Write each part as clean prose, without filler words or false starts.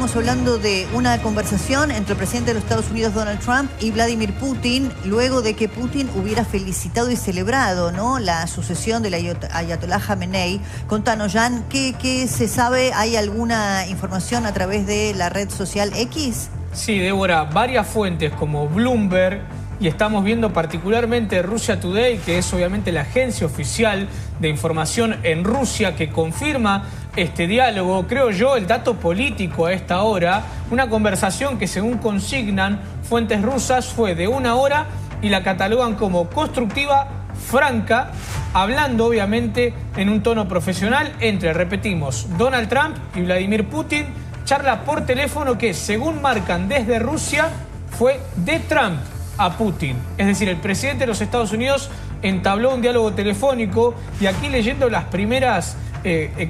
estamos hablando de una conversación entre el presidente de los Estados Unidos, Donald Trump, y Vladimir Putin, luego de que Putin hubiera felicitado y celebrado, ¿no?, la sucesión del Ayatollah Khamenei. Contanos, Jan, ¿qué se sabe? ¿Hay alguna información a través de la red social X? Sí, Débora, varias fuentes como Bloomberg, y estamos viendo particularmente Russia Today, que es obviamente la agencia oficial de información en Rusia que confirma este diálogo. Creo yo, el dato político a esta hora, una conversación que según consignan fuentes rusas fue de 1 hora y la catalogan como constructiva, franca, hablando obviamente en un tono profesional entre, repetimos, Donald Trump y Vladimir Putin. Charla por teléfono que, según marcan desde Rusia, fue de Trump a Putin. Es decir, el presidente de los Estados Unidos entabló un diálogo telefónico, y aquí leyendo las primeras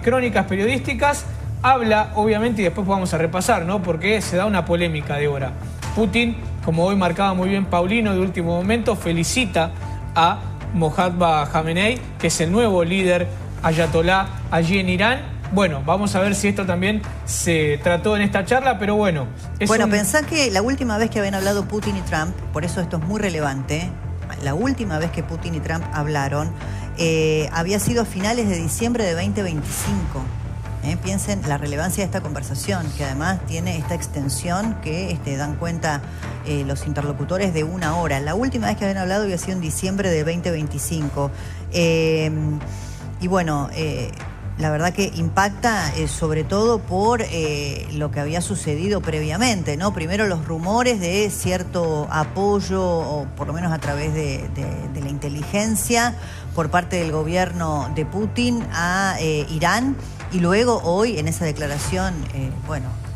crónicas periodísticas, habla, obviamente, y después vamos a repasar, ¿no?, porque se da una polémica de hora. Putin, como hoy marcaba muy bien Paulino de último momento, felicita a Mojtaba Khamenei, que es el nuevo líder ayatolá allí en Irán. Bueno, vamos a ver si esto también se trató en esta charla, pero bueno. Pensá que la última vez que habían hablado Putin y Trump, por eso esto es muy relevante, la última vez que Putin y Trump hablaron había sido a finales de diciembre de 2025. Piensen la relevancia de esta conversación, que además tiene esta extensión que dan cuenta los interlocutores de 1 hora. La última vez que habían hablado había sido en diciembre de 2025. Y bueno, la verdad que impacta sobre todo por lo que había sucedido previamente, ¿no? Primero los rumores de cierto apoyo, o por lo menos a través de la inteligencia, por parte del gobierno de Putin a Irán, y luego hoy en esa declaración,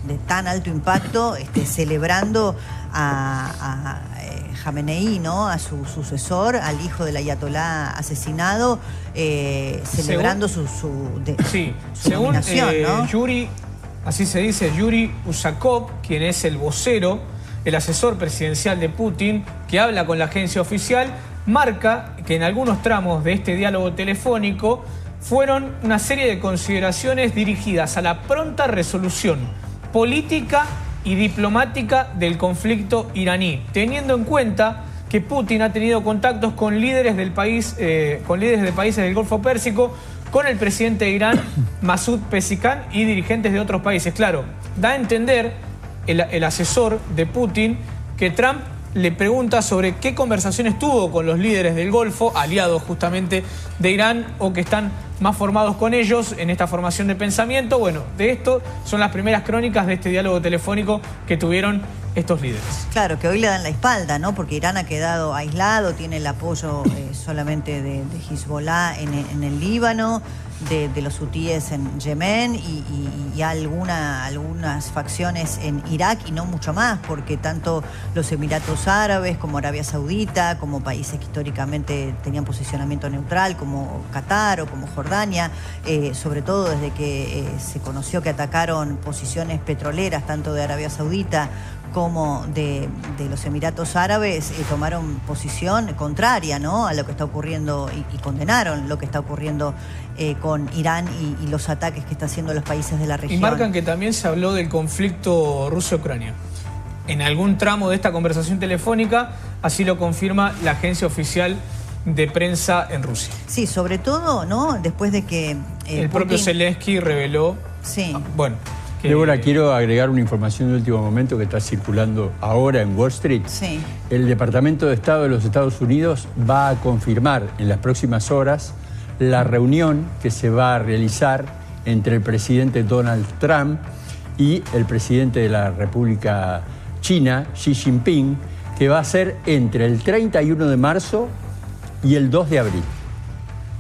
de tan alto impacto, celebrando a Khamenei, ¿no?, a su sucesor, al hijo del ayatolá asesinado, celebrando su nominación, ¿no? Yuri, así se dice, Yuri Usakov, quien es el vocero, el asesor presidencial de Putin, que habla con la agencia oficial, marca que en algunos tramos de este diálogo telefónico fueron una serie de consideraciones dirigidas a la pronta resolución política y diplomática del conflicto iraní, teniendo en cuenta que Putin ha tenido contactos con líderes del país, con líderes de países del Golfo Pérsico, con el presidente de Irán, Masoud Pezeshkian, y dirigentes de otros países. Claro, da a entender el asesor de Putin que Trump le pregunta sobre qué conversaciones tuvo con los líderes del Golfo, aliados justamente de Irán, o que están más formados con ellos en esta formación de pensamiento. Bueno, de esto son las primeras crónicas de este diálogo telefónico que tuvieron estos líderes. Claro, que hoy le dan la espalda, ¿no? Porque Irán ha quedado aislado, tiene el apoyo solamente de Hezbollah en el Líbano, de los hutíes en Yemen y algunas facciones en Irak, y no mucho más, porque tanto los Emiratos Árabes como Arabia Saudita, como países que históricamente tenían posicionamiento neutral, como Qatar o como Jordania, sobre todo desde que se conoció que atacaron posiciones petroleras tanto de Arabia Saudita como de los Emiratos Árabes, tomaron posición contraria, ¿no?, a lo que está ocurriendo, y condenaron lo que está ocurriendo con Irán y los ataques que está haciendo los países de la región. Y marcan que también se habló del conflicto Rusia-Ucrania. En algún tramo de esta conversación telefónica, así lo confirma la agencia oficial de prensa en Rusia. Sí, sobre todo, ¿no?, después de que el propio Zelensky reveló. Sí. Débora, quiero agregar una información de último momento que está circulando ahora en Wall Street. Sí. El Departamento de Estado de los Estados Unidos va a confirmar en las próximas horas la reunión que se va a realizar entre el presidente Donald Trump y el presidente de la República China, Xi Jinping, que va a ser entre el 31 de marzo y el 2 de abril.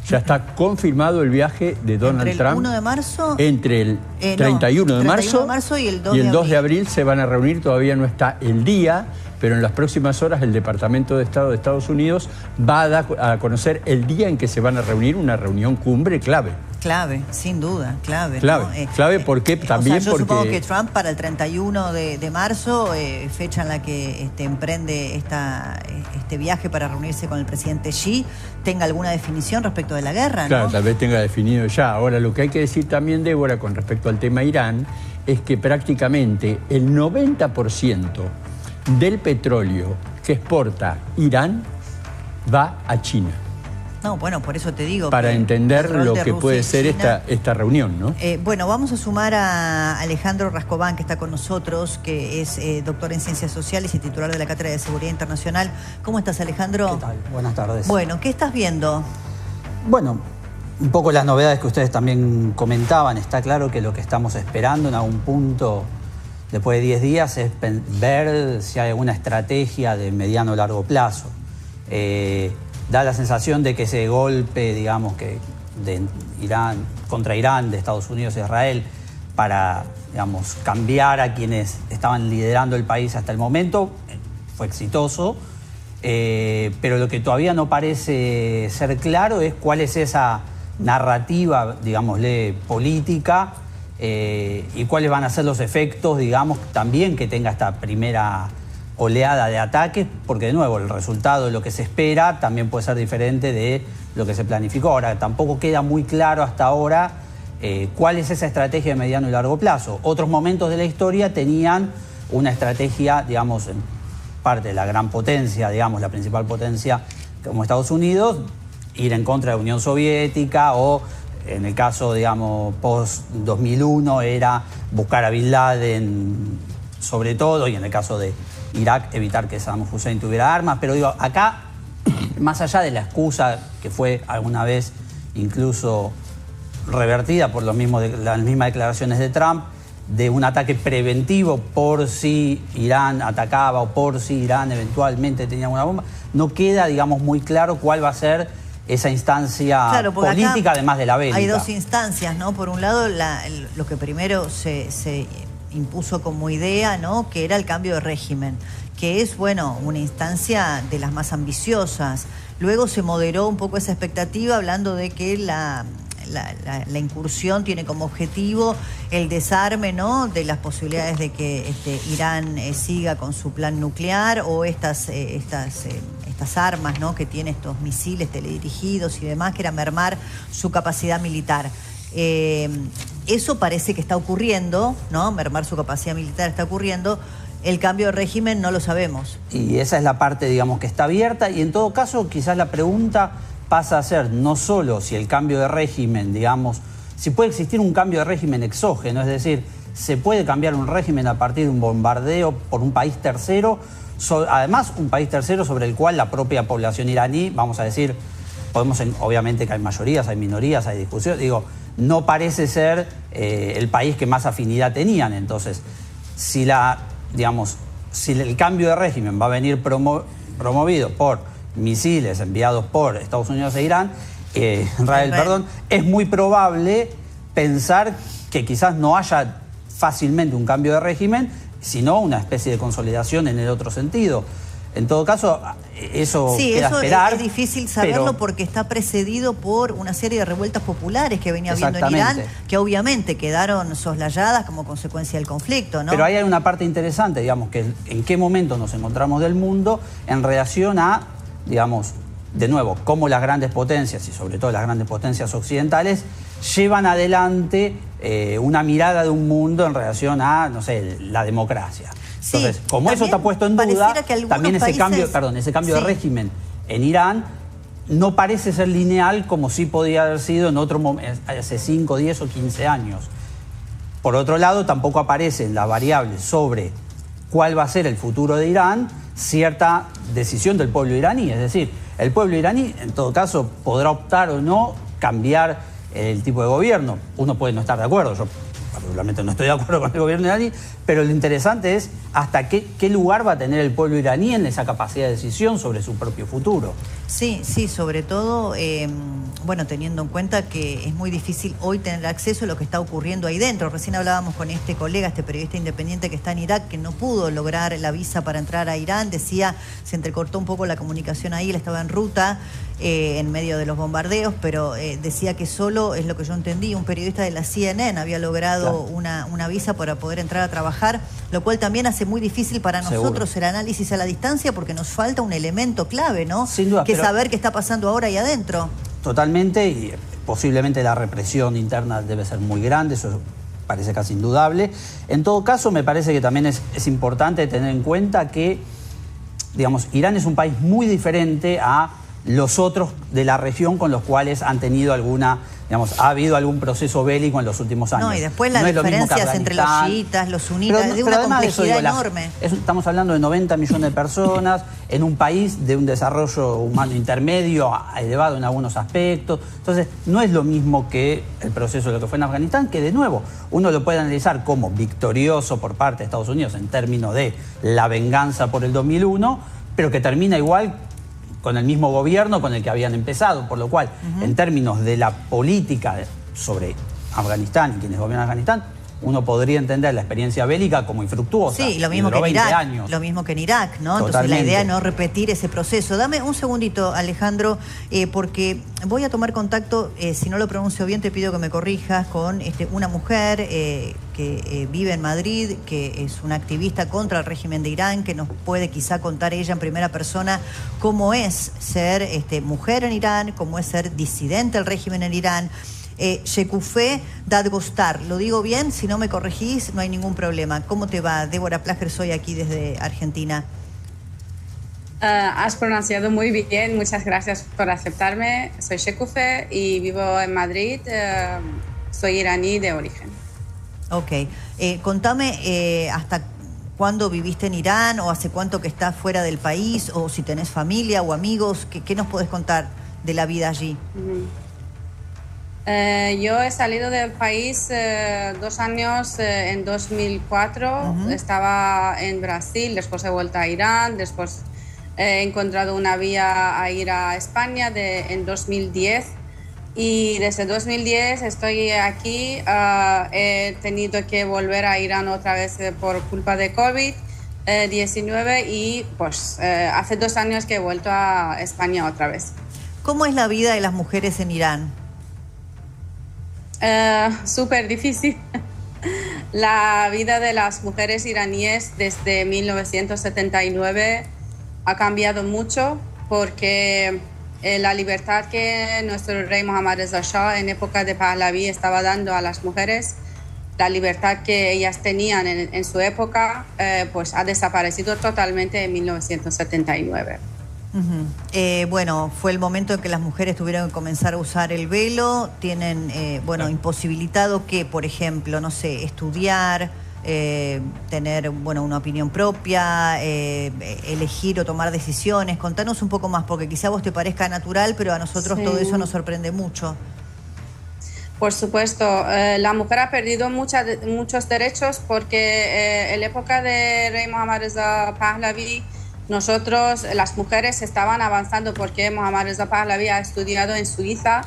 Ya está confirmado el viaje de Donald Trump. ¿Entre el 1 de marzo? Entre el 31 de marzo y el 2 y el 2 de abril se van a reunir. Todavía no está el día, pero en las próximas horas el Departamento de Estado de Estados Unidos va a dar a conocer el día en que se van a reunir, una reunión cumbre clave. Clave, sin duda, clave. Clave, ¿no? clave porque también yo supongo que Trump para el 31 de marzo, fecha en la que emprende este viaje para reunirse con el presidente Xi, tenga alguna definición respecto de la guerra, ¿no? Claro, tal vez tenga definido ya. Ahora, lo que hay que decir también, Débora, con respecto al tema Irán, es que prácticamente el 90% del petróleo que exporta Irán va a China. No, bueno, por eso te digo. Para entender lo que puede ser China, esta reunión, ¿no? Bueno, vamos a sumar a Alejandro Rascobán, que está con nosotros, que es doctor en Ciencias Sociales y titular de la Cátedra de Seguridad Internacional. ¿Cómo estás, Alejandro? ¿Qué tal? Buenas tardes. Bueno, ¿qué estás viendo? Bueno, un poco las novedades que ustedes también comentaban. Está claro que lo que estamos esperando en algún punto, después de 10 días, es ver si hay alguna estrategia de mediano o largo plazo. Da la sensación de que ese golpe, digamos, que de Irán, contra Irán, de Estados Unidos e Israel, para, digamos, cambiar a quienes estaban liderando el país hasta el momento, fue exitoso, pero lo que todavía no parece ser claro es cuál es esa narrativa, digámosle, política, y cuáles van a ser los efectos, digamos, también que tenga esta primera oleada de ataques, porque de nuevo el resultado de lo que se espera también puede ser diferente de lo que se planificó. Ahora, tampoco queda muy claro hasta ahora cuál es esa estrategia de mediano y largo plazo. Otros momentos de la historia tenían una estrategia, digamos, en parte de la gran potencia, digamos, la principal potencia como Estados Unidos, ir en contra de la Unión Soviética, o en el caso, digamos, post-2001 era buscar a Bin Laden sobre todo, y en el caso de Irak evitar que Saddam Hussein tuviera armas. Pero digo, acá, más allá de la excusa que fue alguna vez incluso revertida por las mismas declaraciones de Trump, de un ataque preventivo por si Irán atacaba o por si Irán eventualmente tenía una bomba, no queda, digamos, muy claro cuál va a ser esa instancia política, además de la bélica. Hay dos instancias, ¿no? Por un lado, lo que primero se impuso como idea, ¿no?, que era el cambio de régimen, que es, bueno, una instancia de las más ambiciosas. Luego se moderó un poco esa expectativa, hablando de que la incursión tiene como objetivo el desarme, ¿no?, de las posibilidades de que Irán siga con su plan nuclear, o estas armas, ¿no?, que tiene estos misiles teledirigidos y demás, que era mermar su capacidad militar. Eso parece que está ocurriendo, ¿no? Mermar su capacidad militar está ocurriendo. El cambio de régimen no lo sabemos. Y esa es la parte, digamos, que está abierta, y en todo caso quizás la pregunta pasa a ser no solo si el cambio de régimen, digamos, si puede existir un cambio de régimen exógeno, es decir, se puede cambiar un régimen a partir de un bombardeo por un país tercero, además un país tercero sobre el cual la propia población iraní, vamos a decir, obviamente que hay mayorías, hay minorías, hay discusiones, digo, no parece ser el país que más afinidad tenían. Entonces, si el cambio de régimen va a venir promovido por misiles enviados por Estados Unidos e Irán, Israel, es muy probable pensar que quizás no haya fácilmente un cambio de régimen, sino una especie de consolidación en el otro sentido. En todo caso, eso queda esperar. Es difícil saberlo, porque está precedido por una serie de revueltas populares que venía habiendo en Irán, que obviamente quedaron soslayadas como consecuencia del conflicto, ¿no? Pero ahí hay una parte interesante, digamos, que en qué momento nos encontramos del mundo en relación a, digamos, de nuevo, cómo las grandes potencias, y sobre todo las grandes potencias occidentales, llevan adelante una mirada de un mundo en relación a, no sé, la democracia. Entonces, como eso está puesto en duda, también ese cambio de régimen en Irán no parece ser lineal como sí podía haber sido en otro momento, hace 5, 10 o 15 años. Por otro lado, tampoco aparecen las variables sobre cuál va a ser el futuro de Irán, cierta decisión del pueblo iraní. Es decir, el pueblo iraní, en todo caso, podrá optar o no cambiar el tipo de gobierno. Uno puede no estar de acuerdo, yo particularmente no estoy de acuerdo con el gobierno iraní, pero lo interesante es hasta qué lugar va a tener el pueblo iraní en esa capacidad de decisión sobre su propio futuro. Sí, sobre todo, bueno, teniendo en cuenta que es muy difícil hoy tener acceso a lo que está ocurriendo ahí dentro. Recién hablábamos con este colega, este periodista independiente que está en Irak, que no pudo lograr la visa para entrar a Irán. Decía, se entrecortó un poco la comunicación ahí, él estaba en ruta en medio de los bombardeos, pero decía que solo, es lo que yo entendí, un periodista de la CNN había logrado una visa para poder entrar a trabajar, lo cual también hace muy difícil para nosotros el análisis a la distancia, porque nos falta un elemento clave, ¿no? Sin duda, que saber qué está pasando ahora ahí adentro. Totalmente, y posiblemente la represión interna debe ser muy grande, eso parece casi indudable. En todo caso, me parece que también es importante tener en cuenta que, digamos, Irán es un país muy diferente a los otros de la región con los cuales han tenido ha habido algún proceso bélico en los últimos años. No, y después las diferencias entre los chiitas, los sunitas, de una complejidad enorme. Estamos hablando de 90 millones de personas en un país de un desarrollo humano intermedio, elevado en algunos aspectos. Entonces, no es lo mismo que el proceso de lo que fue en Afganistán, que de nuevo, uno lo puede analizar como victorioso por parte de Estados Unidos en términos de la venganza por el 2001, pero que termina igual con el mismo gobierno con el que habían empezado, por lo cual, en términos de la política sobre Afganistán y quienes gobiernan Afganistán, uno podría entender la experiencia bélica como infructuosa. Sí, lo mismo que en Irak, lo mismo que en Irak, ¿no? Totalmente. Entonces la idea es no repetir ese proceso. Dame un segundito, Alejandro, porque voy a tomar contacto, si no lo pronuncio bien te pido que me corrijas, con una mujer que vive en Madrid, que es una activista contra el régimen de Irán, que nos puede quizá contar ella en primera persona cómo es ser mujer en Irán, cómo es ser disidente al régimen en Irán. Shekufeh Dadgostar, ¿lo digo bien? Si no me corregís, no hay ningún problema. ¿Cómo te va? Débora Plager, soy aquí desde Argentina. Has pronunciado muy bien, muchas gracias por aceptarme. Soy Shekufeh y vivo en Madrid, soy iraní de origen. Ok, contame hasta cuándo viviste en Irán o hace cuánto que estás fuera del país o si tenés familia o amigos, ¿qué nos podés contar de la vida allí? Yo he salido del país 2 años en 2004, estaba en Brasil, después he vuelto a Irán, después he encontrado una vía a ir a España en 2010 y desde 2010 estoy aquí, he tenido que volver a Irán otra vez por culpa de COVID-19 y pues hace 2 años que he vuelto a España otra vez. ¿Cómo es la vida de las mujeres en Irán? Súper difícil. La vida de las mujeres iraníes desde 1979 ha cambiado mucho porque la libertad que nuestro rey Mohammad Reza Shah en época de Pahlaví estaba dando a las mujeres, la libertad que ellas tenían en su época, pues ha desaparecido totalmente en 1979. Bueno, fue el momento en que las mujeres tuvieron que comenzar a usar el velo, tienen, imposibilitado que, por ejemplo, no sé, estudiar, tener, una opinión propia, elegir o tomar decisiones. Contanos un poco más, porque quizá a vos te parezca natural, pero a nosotros todo eso nos sorprende mucho. Por supuesto, la mujer ha perdido muchos derechos porque en la época de rey Mohammad Reza Pahlaví, nosotros, las mujeres, estaban avanzando porque Mohammad Reza Pahlaví ha estudiado en Suiza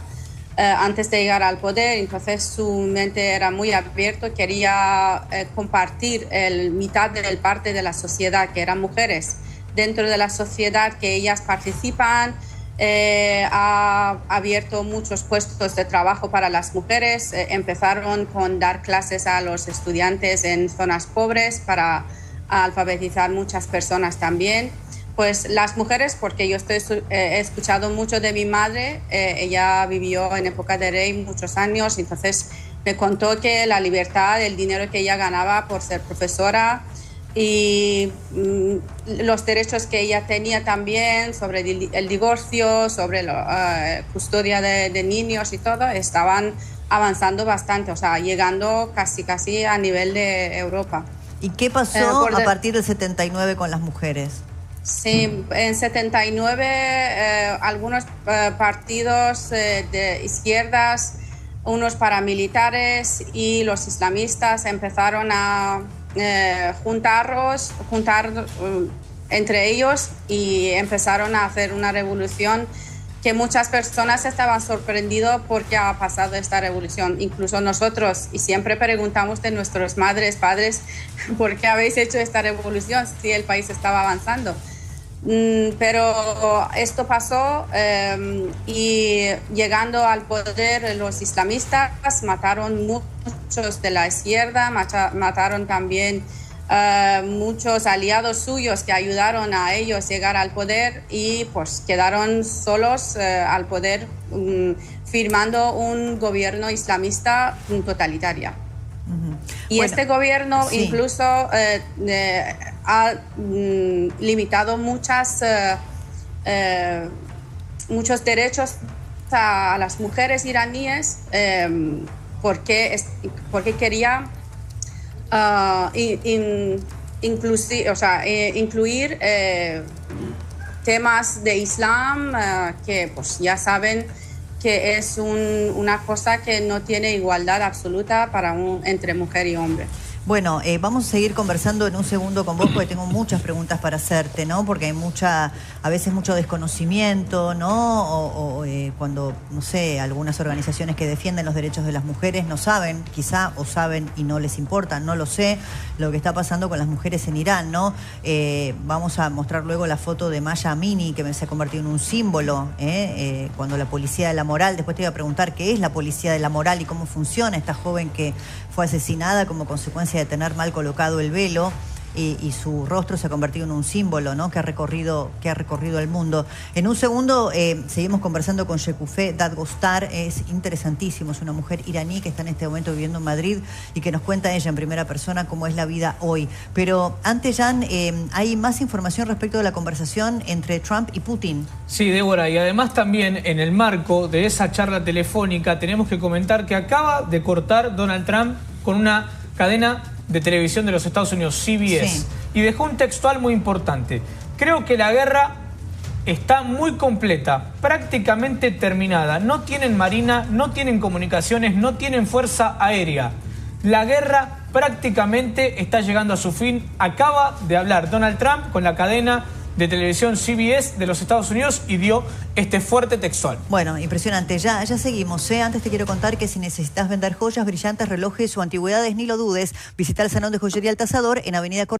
antes de llegar al poder, entonces su mente era muy abierta, quería compartir mitad del parte de la sociedad, que eran mujeres. Dentro de la sociedad que ellas participan, ha abierto muchos puestos de trabajo para las mujeres, empezaron con dar clases a los estudiantes en zonas pobres para alfabetizar muchas personas también. Pues las mujeres, porque yo he escuchado mucho de mi madre, ella vivió en época de rey muchos años, entonces me contó que la libertad, el dinero que ella ganaba por ser profesora y los derechos que ella tenía también sobre el divorcio, sobre la custodia de niños y todo, estaban avanzando bastante, o sea, llegando casi a nivel de Europa. ¿Y qué pasó a partir del 79 con las mujeres? Sí, en 79 algunos partidos de izquierdas, unos paramilitares y los islamistas empezaron a juntar entre ellos y empezaron a hacer una revolución que muchas personas estaban sorprendidas porque ha pasado esta revolución, incluso nosotros, y siempre preguntamos de nuestras madres, padres, ¿por qué habéis hecho esta revolución si el país estaba avanzando? Pero esto pasó y llegando al poder los islamistas mataron muchos de la izquierda, mataron también muchos aliados suyos que ayudaron a ellos llegar al poder y pues quedaron solos al poder firmando un gobierno islamista totalitario. Y bueno, este gobierno sí. incluso ha limitado muchos derechos a las mujeres iraníes porque quería incluir temas de Islam que pues ya saben que es una cosa que no tiene igualdad absoluta entre mujer y hombre. Bueno, vamos a seguir conversando en un segundo con vos porque tengo muchas preguntas para hacerte, ¿no? Porque hay a veces mucho desconocimiento, ¿no? Cuando, no sé, algunas organizaciones que defienden los derechos de las mujeres no saben, quizá, o saben y no les importa, no lo sé, lo que está pasando con las mujeres en Irán, ¿no? Vamos a mostrar luego la foto de Maya Amini, que se ha convertido en un símbolo, cuando la policía de la moral, después te iba a preguntar qué es la policía de la moral y cómo funciona esta joven que fue asesinada como consecuencia de tener mal colocado el velo y su rostro se ha convertido en un símbolo, ¿no? que ha recorrido el mundo. En un segundo seguimos conversando con Shekufeh Dadgostar, es interesantísimo, es una mujer iraní que está en este momento viviendo en Madrid y que nos cuenta ella en primera persona cómo es la vida hoy. Pero antes, Jan, hay más información respecto de la conversación entre Trump y Putin. Sí, Débora, y además también en el marco de esa charla telefónica tenemos que comentar que acaba de cortar Donald Trump con una cadena de televisión de los Estados Unidos, CBS, sí. Y dejó un textual muy importante. Creo que la guerra está muy completa, prácticamente terminada. No tienen marina, no tienen comunicaciones, no tienen fuerza aérea. La guerra prácticamente está llegando a su fin. Acaba de hablar Donald Trump con la cadena de televisión CBS de los Estados Unidos y dio este fuerte textual. Bueno, impresionante. Ya seguimos. Antes te quiero contar que si necesitas vender joyas, brillantes, relojes o antigüedades, ni lo dudes. Visita el Salón de Joyería El Tasador en Avenida